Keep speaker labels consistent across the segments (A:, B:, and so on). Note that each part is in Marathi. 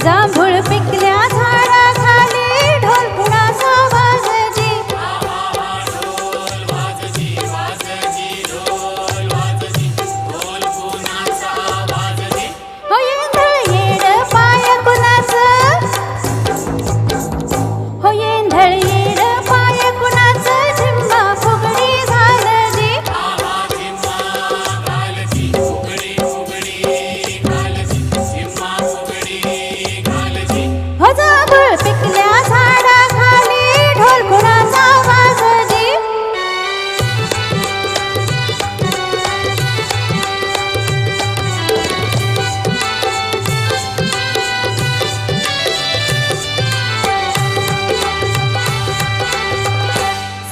A: जांभूळ पिकल्या झाडाखाली ढोल कुणाचा वाजजी हो येंधळ येड पाय कुणाचं हो येंधळ येड पाय कुणाचं झिम्मा फुगडी घालजी हो जांभूळ पिकल्या झाडाखाली ढोल कुणाचा वाजजी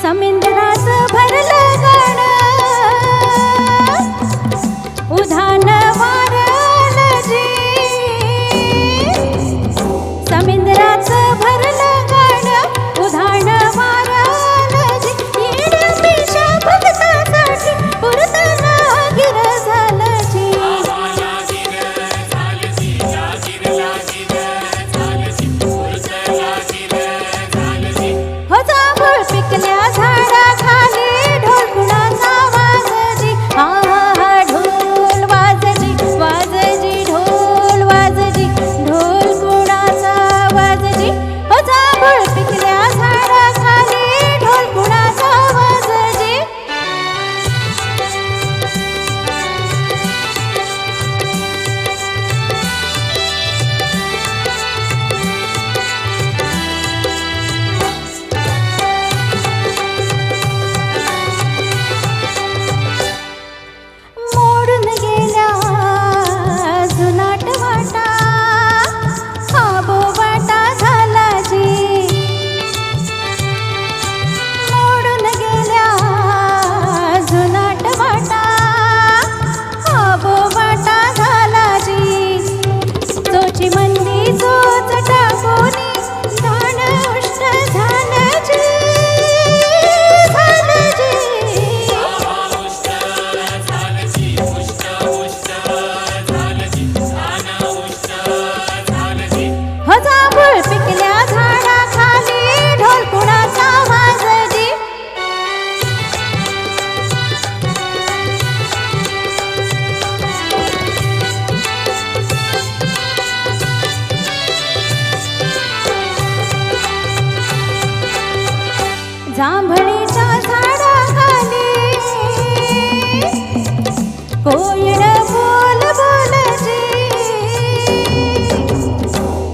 A: समुद्राचं भरलं गाणं उधाण वारलजी समुद्राचं भरलं गाणं उधाण वारलजी येड्या पेशा भक्तासाठी पुरताना गिर झालंजी हो जांभूळ पिकल्या झाडाखाली ढोल कुणाचा वाजजी हा हा ढोल वाजजी वाजजी ढोल वाजजी ढोल कुणाचा वाजजी हो जांभूळ पिकल्या झाडाखाली ढोल कुणाचा वाजजी मोडून गेल्या जुनाट वाटा हा बोबाटा झाला जी मोडून गेल्या जुनाट वाटा हा बोबाटा झाला जी चोची मंदी चोच टाकूनी धान उष्ट झालं जी झालं जी हो जांभूळ पिकल्या झाडाखाली ढोल कुणाचा वाजजी जांभळीच्या झाडाखाली कोयल बोल बोलजी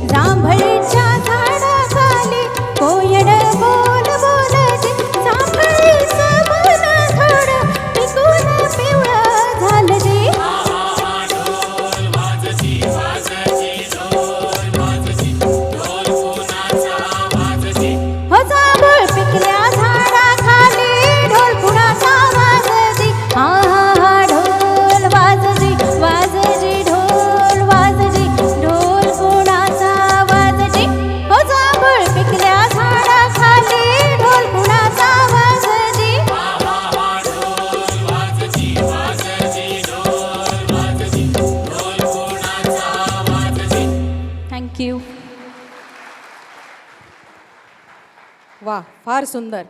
A: जांभळीच्या झाडाखाली कोयल बोल बोलजी जांभळीचं मन थोडं पिकून पिवळं झालंजी हो जांभूळ पिकल्या झाडाखाली ढोल कुणाचा वाजजी हा हा ढोल वाजजी वाजजी ढोल वाजजी ढोल कुणाचा वाजजी हो जांभूळ पिकल्या झाडाखाली ढोल कुणाचा वाजजी थँक्यू.
B: वा, फार सुंदर.